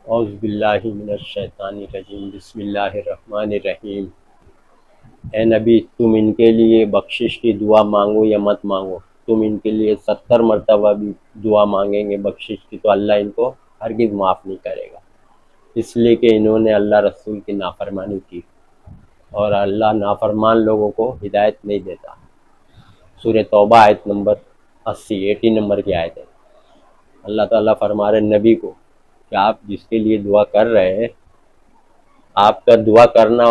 اعوذ باللہ من الشیطان الرجیم، بسم اللہ الرحمن الرحیم۔ اے نبی، تم ان کے لیے بخشش کی دعا مانگو یا مت مانگو، تم ان کے لیے 70 مرتبہ بھی دعا مانگیں گے بخشش کی تو اللہ ان کو ہرگز معاف نہیں کرے گا، اس لیے کہ انہوں نے اللہ رسول کی نافرمانی کی، اور اللہ نافرمان لوگوں کو ہدایت نہیں دیتا۔ سورہ توبہ آیت نمبر 80 نمبر کی آیت ہے۔ اللہ تعالیٰ فرما رہے نبی کو کہ آپ جس کے لیے دعا کر رہے ہیں، آپ کا دعا کرنا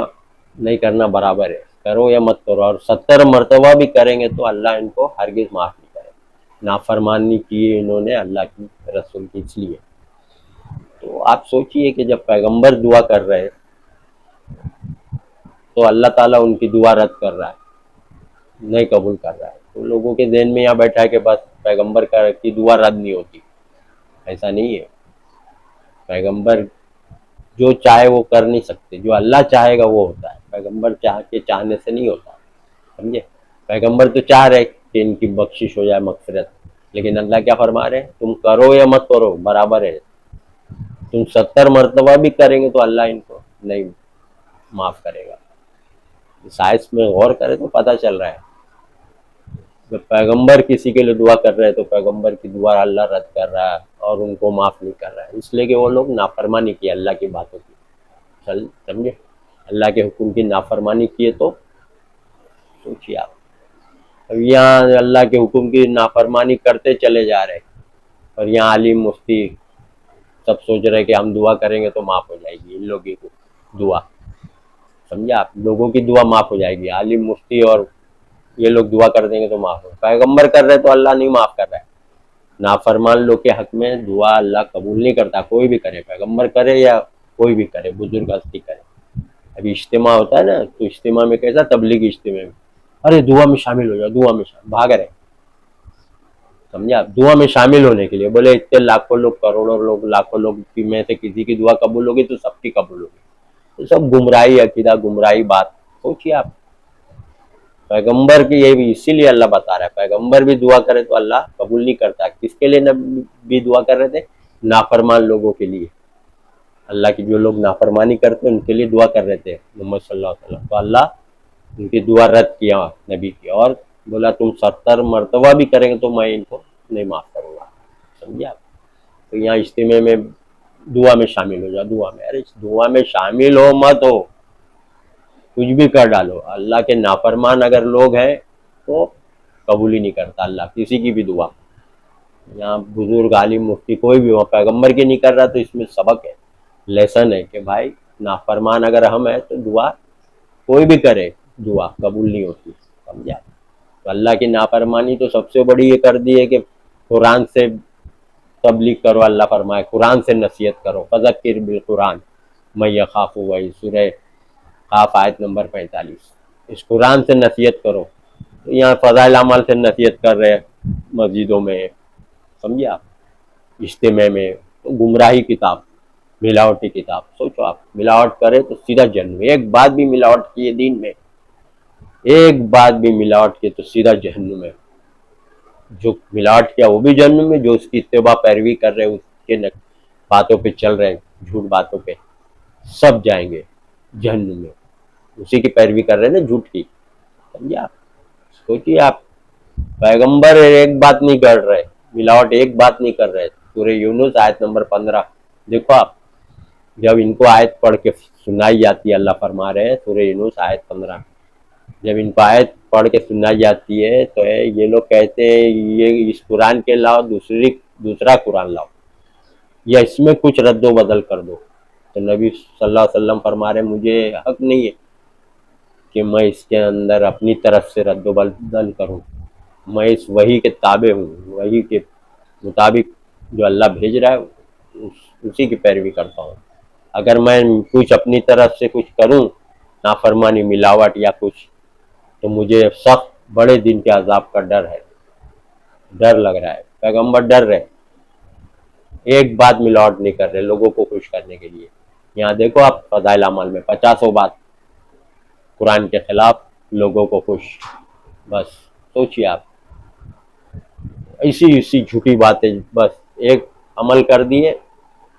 نہیں کرنا برابر ہے، کرو یا مت کرو، اور 70 مرتبہ بھی کریں گے تو اللہ ان کو ہرگز معاف نہیں کرے گا۔ نافرمانی کی انہوں نے اللہ کی رسول کی، اس لیے تو آپ سوچئے کہ جب پیغمبر دعا کر رہے ہیں تو اللہ تعالیٰ ان کی دعا رد کر رہا ہے، نہیں قبول کر رہا ہے، تو لوگوں کے ذہن میں یہاں بیٹھا ہے کہ بس پیغمبر کی دعا رد نہیں ہوتی۔ ایسا نہیں ہے، پیغمبر جو چاہے وہ کر نہیں سکتے، جو اللہ چاہے گا وہ ہوتا ہے، پیغمبر کے چاہنے سے نہیں ہوتا، سمجھے؟ پیغمبر تو چاہ رہے کہ ان کی بخشش ہو جائے، مغفرت، لیکن اللہ کیا فرما رہے ہیں؟ تم کرو یا مت کرو برابر ہے، تم 70 مرتبہ بھی کریں گے تو اللہ ان کو نہیں معاف کرے گا۔ اس آیت میں غور کرے تو پتہ چل رہا ہے جب پیغمبر کسی کے لیے دعا کر رہے ہیں تو پیغمبر کی دعا اللہ رد کر رہا ہے اور ان کو معاف نہیں کر رہا ہے، اس لیے کہ وہ لوگ نافرمانی کی اللہ کی باتوں کی، سمجھے؟ اللہ کے حکم کی نافرمانی کیے تو سوچیے آپ، اب یہاں اللہ کے حکم کی نافرمانی کرتے چلے جا رہے، اور یہاں عالم مفتی سب سوچ رہے کہ ہم دعا کریں گے تو معاف ہو جائے گی ان لوگوں کی دعا، سمجھے آپ؟ لوگوں کی دعا معاف ہو جائے گی، عالم مفتی اور یہ لوگ دعا کر دیں گے تو معاف ہو، پیغمبر کر رہے تو اللہ نہیں معاف کر رہا ہے۔ نافرمان لوگ کے حق میں دعا اللہ قبول نہیں کرتا، کوئی بھی کرے، پیغمبر کرے یا کوئی بھی کرے، بزرگ ہستی کرے۔ ابھی اجتماع ہوتا ہے نا، تو اجتماع میں کیسا تبلیغی اجتماع میں ارے دعا میں شامل ہو جاؤ، دعا میں شامل، بھاگ رہے، سمجھا؟ دعا میں شامل ہونے کے لیے بولے اتنے لاکھوں لوگ، کروڑوں لوگ، لاکھوں لوگ کی میں سے کسی کی دعا قبول ہوگی تو سب کی قبول ہوگی، تو سب گمراہی عقیدہ، گمراہی بات۔ سوچیے آپ، پیغمبر کی یہ بھی اسی لیے اللہ بتا رہا ہے پیغمبر بھی دعا کرے تو اللہ قبول نہیں کرتا۔ کس کے لیے بھی دعا کر رہے تھے؟ نافرمان لوگوں کے لیے، اللہ کی جو لوگ نافرمانی کرتے ان کے لیے دعا کر رہے تھے محمد صلی اللہ علیہ وسلم، تو اللہ ان کی دعا رد کیا نبی کی، اور بولا تم 70 مرتبہ بھی کریں گے تو میں ان کو نہیں معاف کروں گا، سمجھے آپ؟ تو یہاں اجتماع میں دعا میں شامل ہو جاؤ، دعا میں، ارے دعا میں شامل ہو مت ہو، کچھ بھی کر ڈالو، اللہ کے نافرمان اگر لوگ ہیں تو قبول ہی نہیں کرتا اللہ کسی کی بھی دعا۔ یہاں بزرگ، عالم، مفتی کوئی بھی ہو، پیغمبر کی نہیں کر رہا تو اس میں سبق ہے، لیسن ہے کہ بھائی نافرمان اگر ہم ہیں تو دعا کوئی بھی کرے دعا قبول نہیں ہوتی، سمجھا؟ تو اللہ کی نافرمانی تو سب سے بڑی یہ کر دی ہے کہ قرآن سے تبلیغ کرو، اللہ فرمائے قرآن سے نصیحت کرو، فذکر بالقرآن من یخاف وعید، سورہ قاف آیت نمبر 45، اس قرآن سے نصیحت کرو۔ یہاں فضائل اعمال سے نصیحت کر رہے مسجدوں میں، سمجھے آپ؟ اجتماع میں گمراہی کتاب، ملاوٹی کتاب، سوچو آپ ملاوٹ کرے تو سیدھا جہنم، ایک بات بھی ملاوٹ کی ہے دین میں، ایک بات بھی ملاوٹ کی تو سیدھا جہنم ہے، جو ملاوٹ کیا وہ بھی جہنم میں، جو اس کی اتباع پیروی کر رہے اس کے باتوں پہ چل رہے جھوٹ باتوں پہ، سب جائیں گے جہنم میں، اسی کی پیروی کر رہے ہیں نا جھوٹ کی، سمجھے آپ؟ سوچیے آپ، پیغمبر ایک بات نہیں کر رہے، ملاوٹ ایک بات نہیں کر رہے۔ سورہ یونس آیت نمبر 15 دیکھو آپ، جب ان کو آیت پڑھ کے سنائی جاتی ہے، اللہ فرما رہے ہیں سورہ یونس آیت 15، جب ان کو آیت پڑھ کے سنائی جاتی ہے تو یہ لوگ کہتے ہیں یہ اس قرآن کے علاوہ دوسرا قرآن لاؤ، یا اس میں کچھ رد و بدل کر دو، تو نبی صلی اللہ علیہ وسلم فرما رہے ہیں مجھے حق نہیں ہے کہ میں اس کے اندر اپنی طرف سے رد و بدل کروں، میں اس وحی کے تابع ہوں، وحی کے مطابق جو اللہ بھیج رہا ہے اسی کی پیروی کرتا ہوں، اگر میں کچھ اپنی طرف سے کچھ کروں نافرمانی، ملاوٹ یا کچھ، تو مجھے سخت بڑے دن کے عذاب کا ڈر ہے، ڈر لگ رہا ہے۔ پیغمبر ڈر رہے، ایک بات ملاوٹ نہیں کر رہے لوگوں کو خوش کرنے کے لیے۔ یہاں دیکھو آپ فضائل اعمال میں 50 بات قرآن کے خلاف، لوگوں کو خوش، بس سوچیے آپ، اسی جھوٹی باتیں، بس ایک عمل کر دیے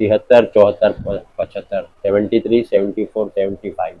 73, 74, 75, 73, 74, 75,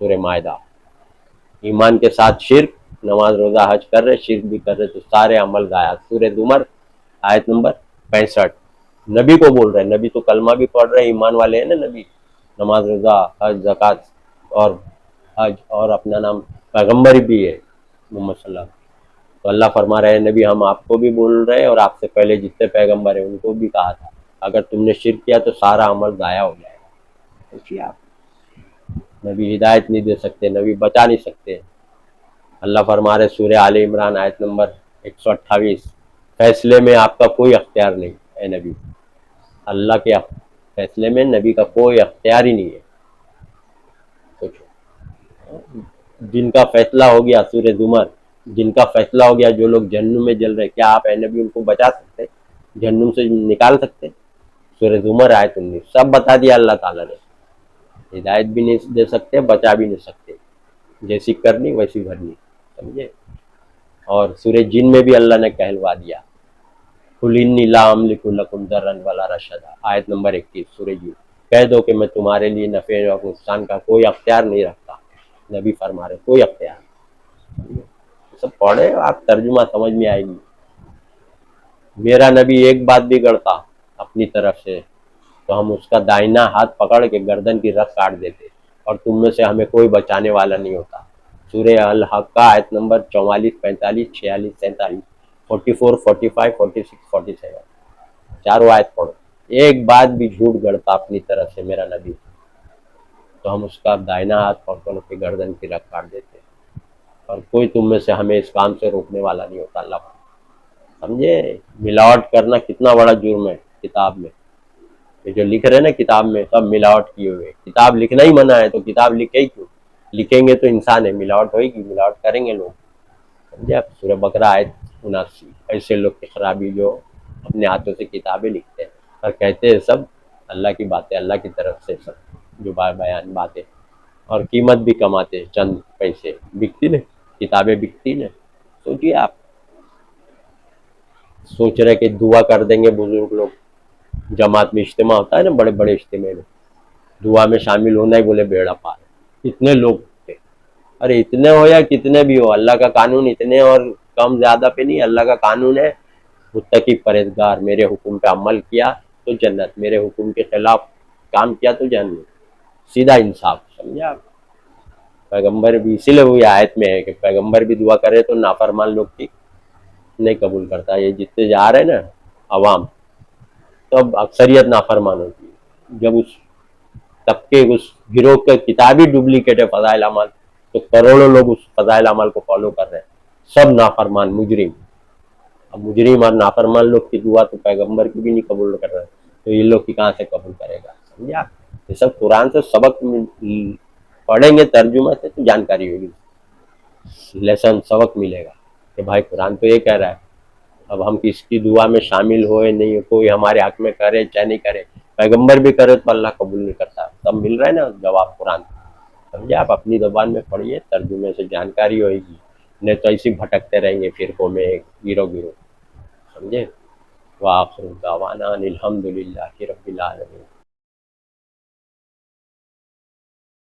سورہ معاہدہ. ایمان کے ساتھ شرک، نماز روزہ حج کر رہے، شرک بھی کر رہے تو سارے عمل ضائع. سورہ زمر آیت نمبر 65. نبی کو بول رہے ہیں، نبی تو کلمہ بھی پڑھ رہے ہیں، ایمان والے ہیں نا نبی، نماز روزہ حج زکوٰۃ اور حج اور اپنا نام پیغمبر بھی ہے محمد صلی اللہ علیہ وسلم. تو اللہ فرما رہے ہیں نبی ہم آپ کو بھی بول رہے ہیں اور آپ سے پہلے جتنے پیغمبر ہیں ان کو بھی کہا تھا اگر تم نے شرک کیا تو سارا عمل ضائع ہو جائے گا. دیکھیے آپ، نبی ہدایت نہیں دے سکتے، نبی بچا نہیں سکتے. اللہ فرما رہے سورہ آل عمران آیت نمبر 128، فیصلے میں آپ کا کوئی اختیار نہیں اے نبی. اللہ کے فیصلے میں نبی کا کوئی اختیار ہی نہیں ہے. سوچو، جن کا فیصلہ ہو گیا سورہ زمر، جن کا فیصلہ ہو گیا جو لوگ جہنم میں جل رہے، کیا آپ اے نبی ان کو بچا سکتے، جہنم سے نکال سکتے؟ سورہ زمر آیت 19 سب بتا دیا اللہ تعالیٰ نے. ہدایت بھی نہیں دے سکتے، بچا بھی نہیں سکتے، جیسی کرنی ویسی بھرنی. سمجھے؟ اور سورہ جن میں بھی اللہ نے کہلوا دیا، قُلْ إِنِّي لَا أَمْلِكُ لَكُمْ ضَرًّا وَلَا رَشَدًا، آیت نمبر 21 سورہ جن. کہہ دو کہ میں تمہارے لیے نفع اور نقصان کا کوئی اختیار نہیں رکھتا. نبی فرما رہے کوئی اختیار. سب پڑھے آپ، ترجمہ سمجھ میں آئے گی. میرا نبی ایک بات بھی گڑتا اپنی طرف سے تو ہم اس کا دائنا ہاتھ پکڑ کے گردن کی رگ کاٹ دیتے، اور تم میں سے ہمیں کوئی بچانے والا نہیں ہوتا. سورہ الحقہ آیت نمبر 44، 45، 46، 47، 44، 45، 46، 47، چاروں آیت پڑھو. ایک بات بھی جھوٹ گڑتا اپنی طرف سے میرا نبی تو ہم اس کا دائنا ہاتھ پکڑ کے گردن کی رگ کاٹ دیتے، اور کوئی تم میں سے ہمیں اس کام سے روکنے والا نہیں ہوتا. اللہ. سمجھے؟ ملاوٹ کرنا کتنا بڑا جرم ہے کتاب میں. یہ جو لکھ رہے ہیں نا کتاب میں سب ملاوٹ کیے ہوئے. کتاب لکھنا ہی منع ہے تو کتاب لکھے ہی کیوں؟ لکھیں گے تو انسان ہے، ملاوٹ ہوئے گی، ملاوٹ کریں گے لوگ. سمجھے آپ؟ سورہ بقرہ آیت 79. ایسے لوگ کی خرابی جو اپنے ہاتھوں سے کتابیں لکھتے ہیں اور کہتے ہیں سب اللہ کی باتیں، اللہ کی طرف سے سب جو بیان باتیں، اور قیمت بھی کماتے چند پیسے. بکتی نا کتابیں، بکتی نا. سوچیے آپ، سوچ رہے کہ دعا کر دیں گے بزرگ لوگ. جماعت میں اجتماع ہوتا ہے نا، بڑے بڑے اجتماع میں دعا میں شامل ہونا ہی بولے بیڑا پار. اتنے لوگ تھے. ارے اتنے ہو یا کتنے بھی ہو، اللہ کا قانون اتنے اور کم زیادہ پہ نہیں. اللہ کا قانون ہے متقی پرہیزگار، میرے حکم پہ عمل کیا تو جنت، میرے حکم کے خلاف کام کیا تو جہنم. سیدھا انصاف. سمجھے آپ؟ پیغمبر بھی اسی لیے وہی آیت میں ہے کہ پیغمبر بھی دعا کرے تو نافرمان لوگ کی نہیں قبول کرتا. یہ جتنے جا رہے ہیں نا عوام، تب اکثریت نافرمان ہوتی ہے. جب اس طبقے اس گروہ کے کتاب ہی ڈپلیکیٹ ہے فضائل اعمال، تو کروڑوں لوگ اس فضائل اعمال کو فالو کر رہے ہیں، سب نافرمان مجرم. اب مجرم اور نافرمان لوگ کی دعا تو پیغمبر کی بھی نہیں قبول کر رہے، تو یہ لوگ کی کہاں سے قبول کرے گا؟ سمجھے آپ؟ یہ سب قرآن سے سبق پڑھیں گے، ترجمہ سے تو جانکاری ہوگی، لیسن سبق ملے گا کہ بھائی قرآن تو یہ کہہ رہا ہے. اب ہم کس کی دعا میں شامل ہوئے نہیں، کوئی ہمارے حق میں کرے چاہے نہیں کرے، پیغمبر بھی کرے تو اللہ قبول نہیں کرتا. سب مل رہا ہے نا جواب قرآن. سمجھے آپ؟ اپنی زبان میں پڑھیے، ترجمے سے جانکاری ہوئے گی، نہیں تو ایسی بھٹکتے رہیں گے فرقوں میں گرو گرو. سمجھے؟ وآخر دعوانا الحمد للہ رب العالمین.